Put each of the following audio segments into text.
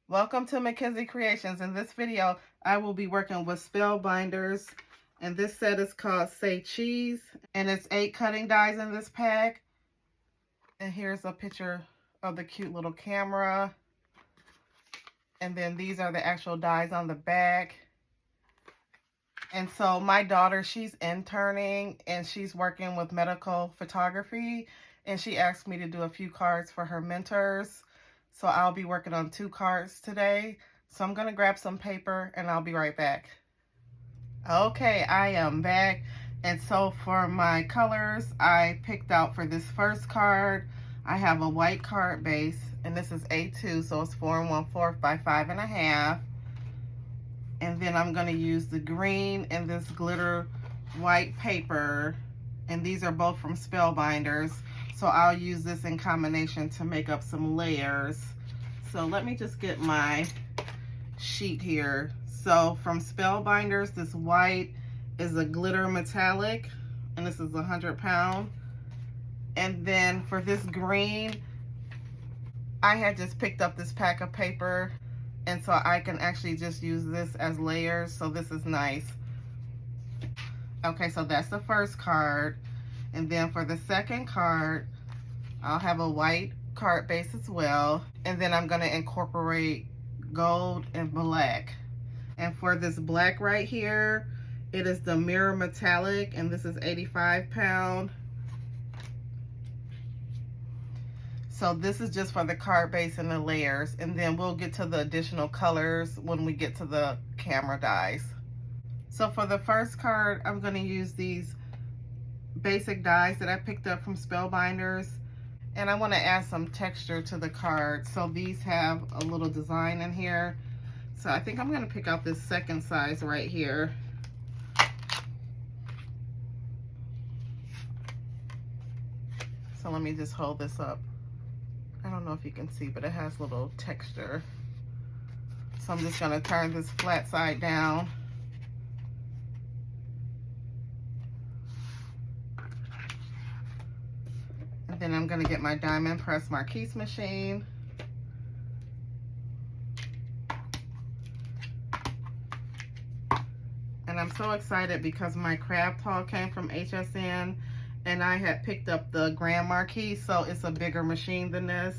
Welcome to Mackenzie Creations. In this video, I will be working with Spellbinders, and this set is called Say Cheese, and it's 8 cutting dies in this pack. And here's a picture of the cute little camera, and then these are the actual dies on the back. And so my daughter, she's interning, and she's working with medical photography, and she asked me to do a few cards for her mentors. So I'll be working on 2 cards today. So I'm going to grab some paper and I'll be right back. Okay, I am back. And so for my colors, I picked out for this first card, I have a white card base, and this is A2, so it's 4 1/4 by 5 1/2. And then I'm going to use the green and this glitter white paper, and these are both from Spellbinders. So I'll use this in combination to make up some layers. So let me just get my sheet here. So from Spellbinders, this white is a glitter metallic, and this is 100 pound. And then for this green, I had just picked up this pack of paper, and so I can actually just use this as layers. So this is nice. Okay, so that's the first card. And then for the second card, I'll have a white card base as well. And then I'm going to incorporate gold and black. And for this black right here, it is the mirror metallic, and this is 85 pound. So this is just for the card base and the layers. And then we'll get to the additional colors when we get to the camera dies. So for the first card, I'm going to use these basic dies that I picked up from Spellbinders, and I want to add some texture to the card. So these have a little design in here. So I think I'm going to pick out this second size right here. So let me just hold this up. I don't know if you can see, but it has a little texture. So I'm just going to turn this flat side down. Then I'm going to get my diamond press marquise machine. And I'm so excited because my craft haul came from HSN, and I had picked up the grand marquise, so it's a bigger machine than this.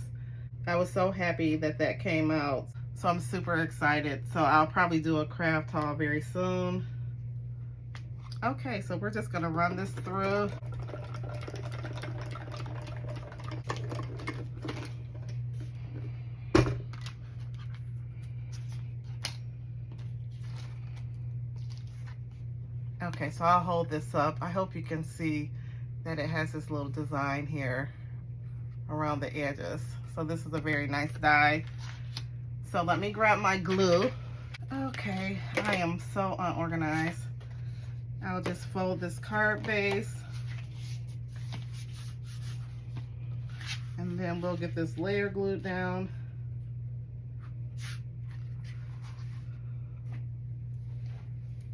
I was so happy that that came out. So I'm super excited. So I'll probably do a craft haul very soon. Okay, so we're just going to run this through. Okay, so I'll hold this up. I hope you can see that it has this little design here around the edges. So this is a very nice die. So let me grab my glue. Okay, I am so unorganized. I'll just fold this card base. And then we'll get this layer glued down.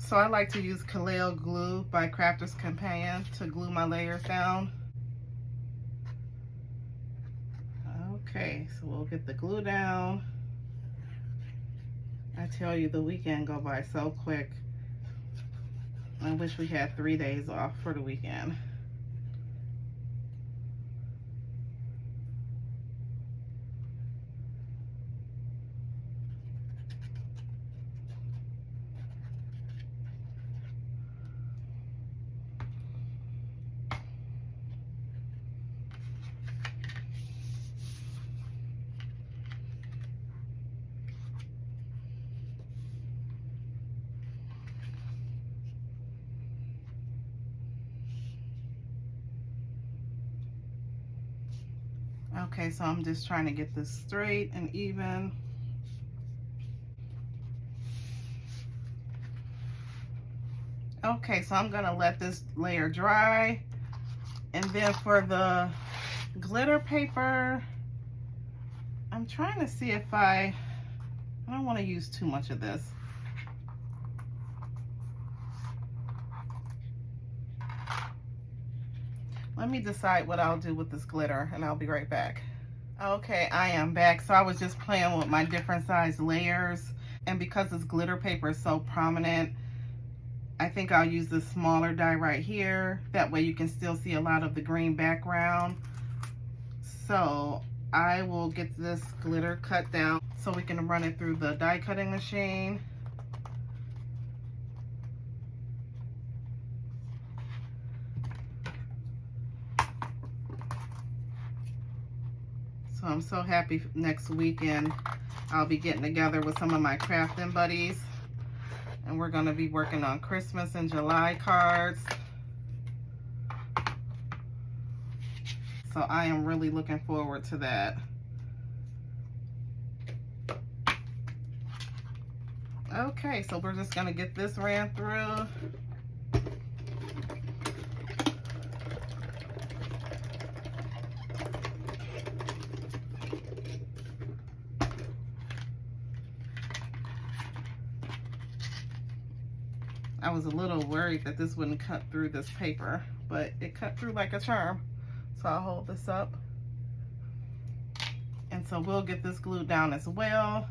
So I like to use Kaleo glue by Crafter's Companion to glue my layers down. Okay, so we'll get the glue down. I tell you, the weekend go by so quick. I wish we had 3 days off for the weekend. Okay, so I'm just trying to get this straight and even. Okay, so I'm gonna let this layer dry. And then for the glitter paper, I'm trying to see if I don't want to use too much of this. Let me decide what I'll do with this glitter, and I'll be right back. Okay, I am back. So I was just playing with my different size layers, and because this glitter paper is so prominent, I think I'll use this smaller die right here. That way you can still see a lot of the green background. So I will get this glitter cut down so we can run it through the die cutting machine. So I'm so happy next weekend I'll be getting together with some of my crafting buddies, and we're going to be working on Christmas and July cards. So I am really looking forward to that. Okay, so we're just going to get this ran through. I was a little worried that this wouldn't cut through this paper, but it cut through like a charm. So I'll hold this up. And so we'll get this glued down as well.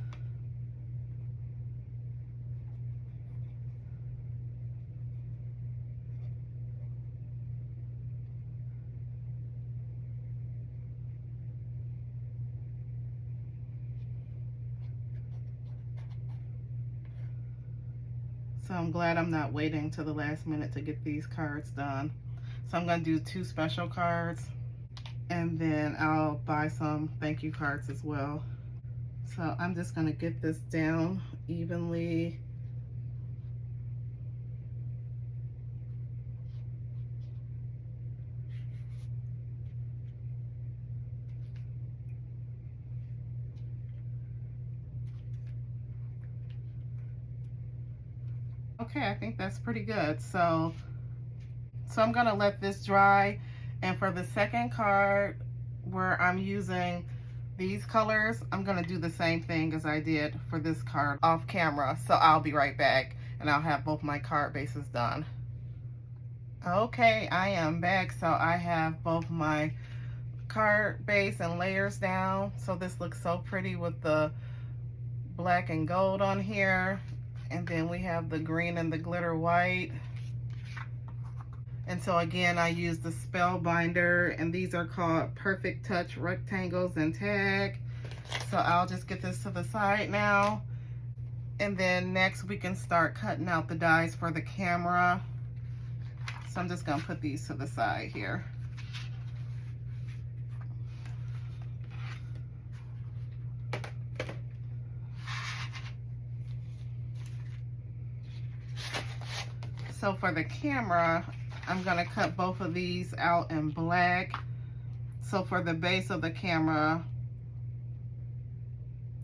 So I'm glad I'm not waiting till the last minute to get these cards done. So I'm going to do 2 special cards, and then I'll buy some thank you cards as well. So I'm just going to get this down evenly. Okay, I think that's pretty good. So I'm going to let this dry. And for the second card, where I'm using these colors, I'm going to do the same thing as I did for this card off camera. So I'll be right back, and I'll have both my card bases done. Okay, I am back. So I have both my card base and layers down. So this looks so pretty with the black and gold on here. And then we have the green and the glitter white. And so again, I use the Spellbinder, and these are called Perfect Touch Rectangles and Tag. So I'll just get this to the side now. And then next we can start cutting out the dies for the camera. So I'm just gonna put these to the side here. So for the camera, I'm gonna cut both of these out in black. So for the base of the camera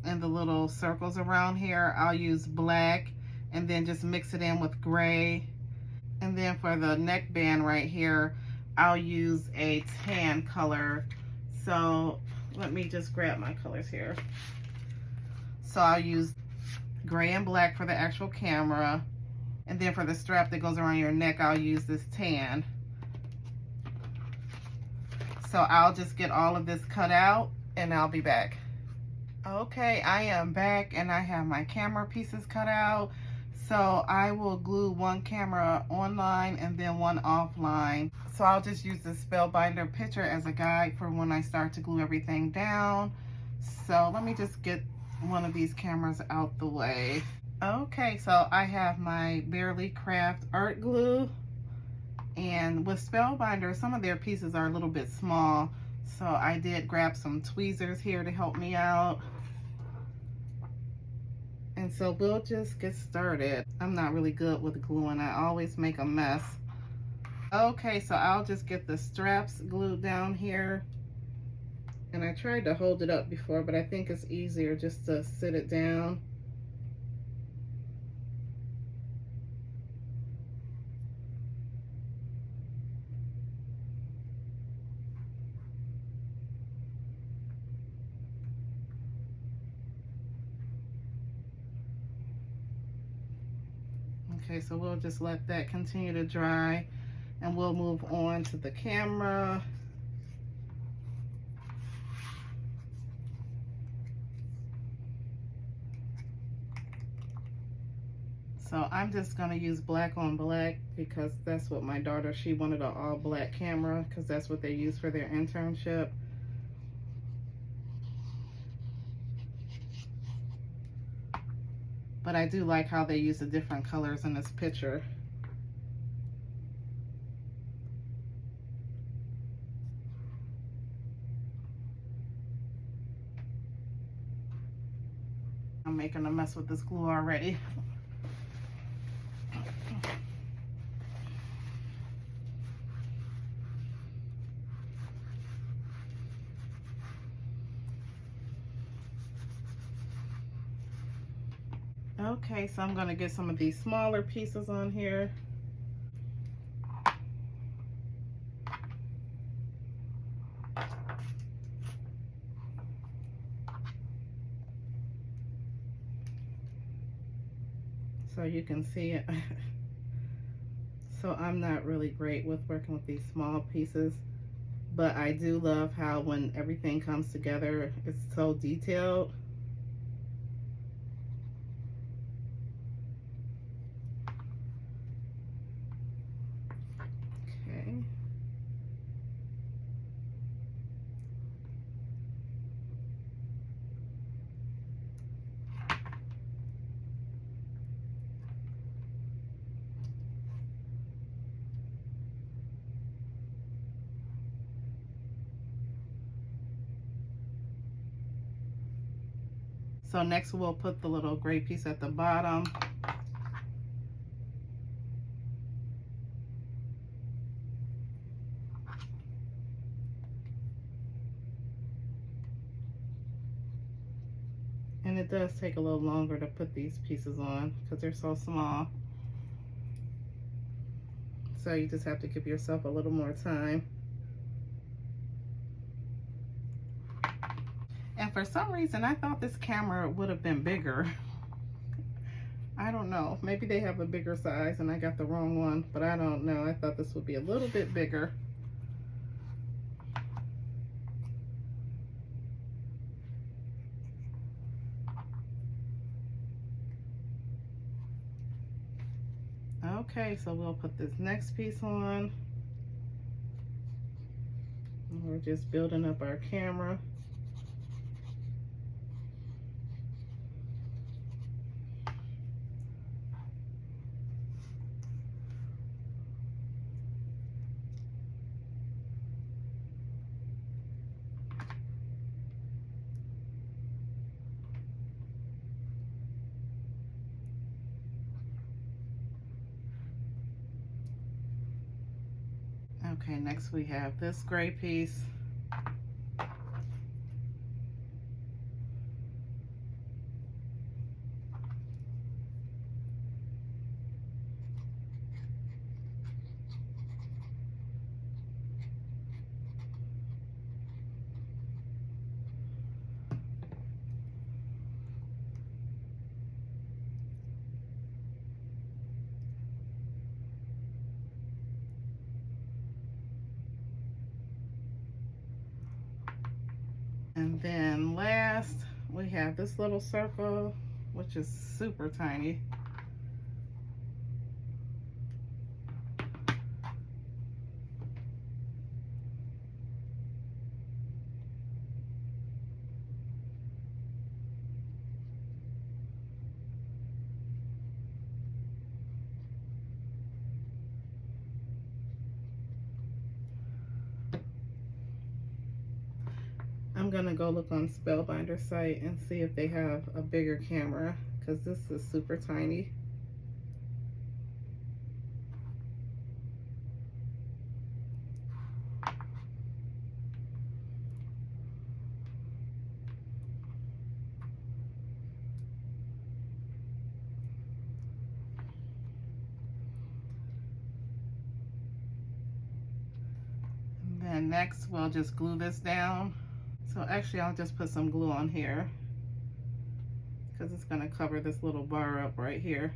and the little circles around here, I'll use black and then just mix it in with gray. And then for the neckband right here, I'll use a tan color. So let me just grab my colors here. So I'll use gray and black for the actual camera. And then for the strap that goes around your neck, I'll use this tan. So I'll just get all of this cut out, and I'll be back. Okay, I am back, and I have my camera pieces cut out. So I will glue one camera online and then one offline. So I'll just use the Spellbinder picture as a guide for when I start to glue everything down. So let me just get one of these cameras out the way. Okay, so I have my Barely Craft art glue, and with Spellbinders, some of their pieces are a little bit small, so I did grab some tweezers here to help me out. And so we'll just get started. I'm not really good with gluing. I always make a mess. Okay, so I'll just get the straps glued down here. And I tried to hold it up before, but I think it's easier just to sit it down. Okay, so we'll just let that continue to dry, and we'll move on to the camera. So I'm just going to use black on black because that's what my daughter, she wanted an all black camera because that's what they use for their internship. But I do like how they use the different colors in this picture. I'm making a mess with this glue already. Okay, so I'm going to get some of these smaller pieces on here. So you can see it. So I'm not really great with working with these small pieces, but I do love how when everything comes together, it's so detailed. Okay. So next we'll put the little gray piece at the bottom. And it does take a little longer to put these pieces on because they're so small. So you just have to give yourself a little more time. And for some reason, I thought this camera would have been bigger. I don't know. Maybe they have a bigger size and I got the wrong one, but I don't know. I thought this would be a little bit bigger. Okay, so we'll put this next piece on. We're just building up our camera. Okay, next we have this gray piece. And then last, we have this little circle, which is super tiny. I'm gonna go look on Spellbinders site and see if they have a bigger camera because this is super tiny. And then next we'll just glue this down. So actually I'll just put some glue on here because it's going to cover this little bar up right here.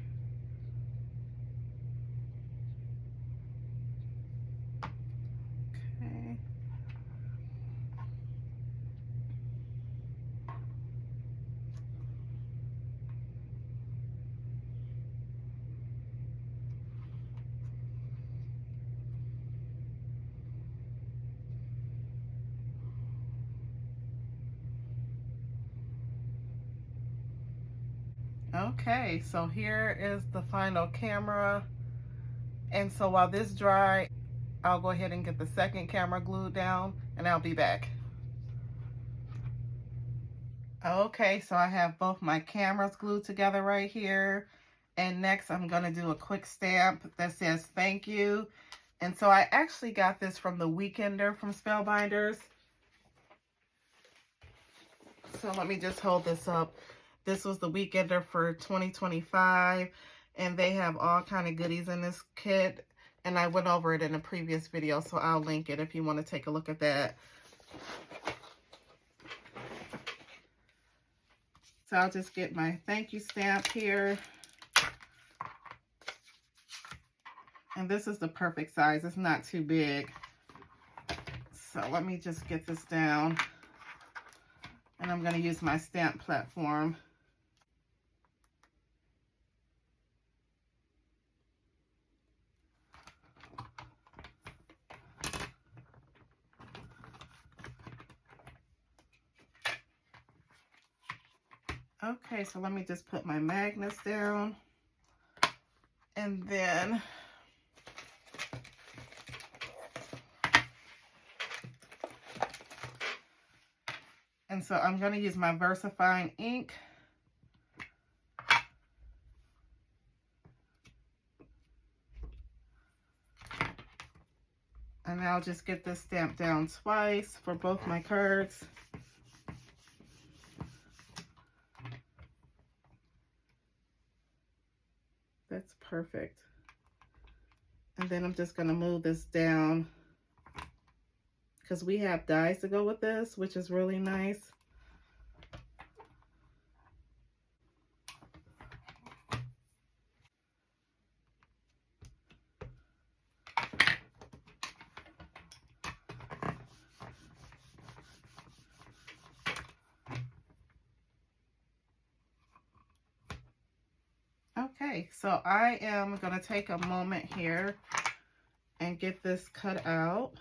Okay. Okay, so here is the final camera. And so while this dry, I'll go ahead and get the second camera glued down and I'll be back. Okay, so I have both my cameras glued together right here. And next I'm gonna do a quick stamp that says thank you. And so I actually got this from the Weekender from Spellbinders. So let me just hold this up. This was the Weekender for 2025, and they have all kind of goodies in this kit, and I went over it in a previous video, so I'll link it if you want to take a look at that. So I'll just get my thank you stamp here. And this is the perfect size. It's not too big. So let me just get this down. And I'm going to use my stamp platform. Okay, so let me just put my magnets down. And then so I'm going to use my VersaFine ink. And I'll just get this stamped down twice for both my cards. That's perfect. And then I'm just going to move this down because we have dies to go with this, which is really nice. Okay, so I am going to take a moment here and get this cut out.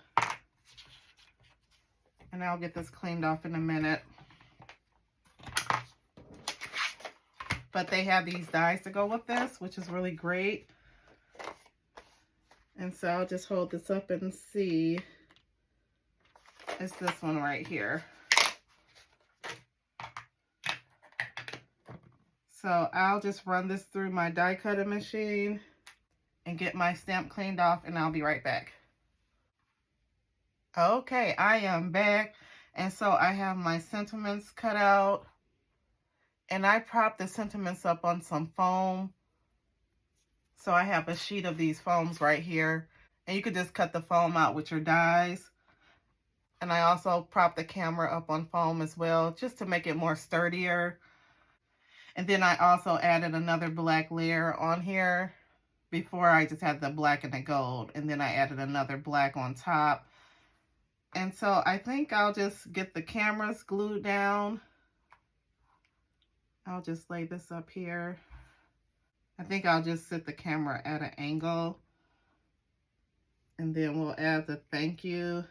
And I'll get this cleaned off in a minute. But they have these dies to go with this, which is really great. And so I'll just hold this up and see. It's this one right here. So I'll just run this through my die cutting machine and get my stamp cleaned off, and I'll be right back. Okay, I am back. And so I have my sentiments cut out, and I propped the sentiments up on some foam. So I have a sheet of these foams right here, and you could just cut the foam out with your dies. And I also propped the camera up on foam as well, just to make it more sturdier. And then I also added another black layer on here. Before I just had the black and the gold, and then I added another black on top. And so I think I'll just get the cameras glued down. I'll just lay this up here. I think I'll just sit the camera at an angle. And then we'll add the thank you.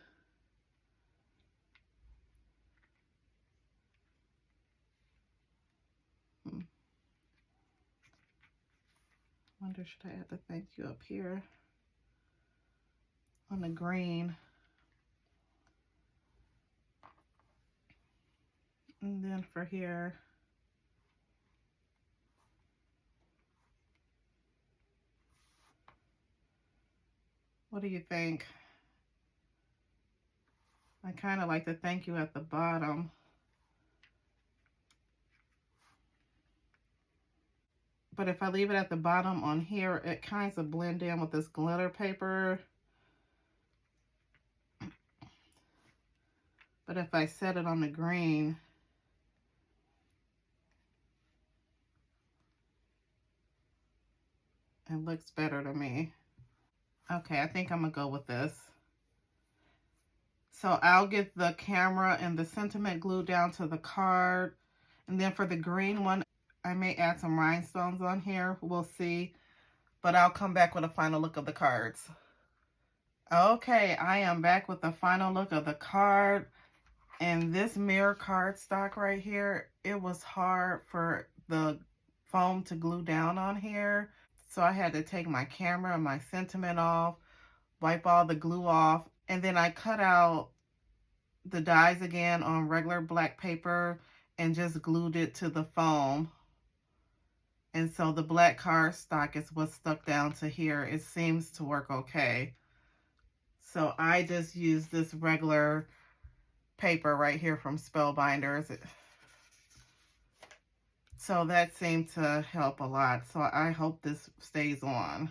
Wonder, should I add the thank you up here on the green? And then for here, what do you think? I kind of like the thank you at the bottom. But if I leave it at the bottom on here, it kind of blend in with this glitter paper. But if I set it on the green, it looks better to me. Okay, I think I'm gonna go with this. So I'll get the camera and the sentiment glued down to the card. And then for the green one, I may add some rhinestones on here. We'll see. But I'll come back with a final look of the cards. Okay, I am back with the final look of the card. And this mirror cardstock right here, it was hard for the foam to glue down on here. So I had to take my camera and my sentiment off, wipe all the glue off, and then I cut out the dies again on regular black paper and just glued it to the foam. And so the black cardstock is what's stuck down to here. It seems to work okay. So I just use this regular paper right here from Spellbinders. So that seemed to help a lot. So I hope this stays on.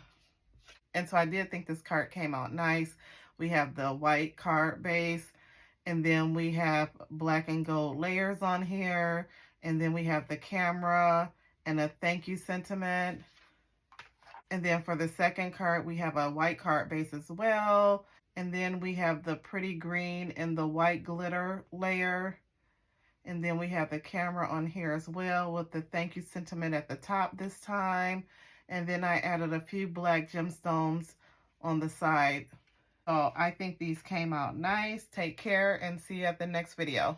And so I did think this card came out nice. We have the white card base, and then we have black and gold layers on here, and then we have the camera and a thank you sentiment. And then for the second card, we have a white card base as well. And then we have the pretty green and the white glitter layer. And then we have the camera on here as well with the thank you sentiment at the top this time. And then I added a few black gemstones on the side. So I think these came out nice. Take care and see you at the next video.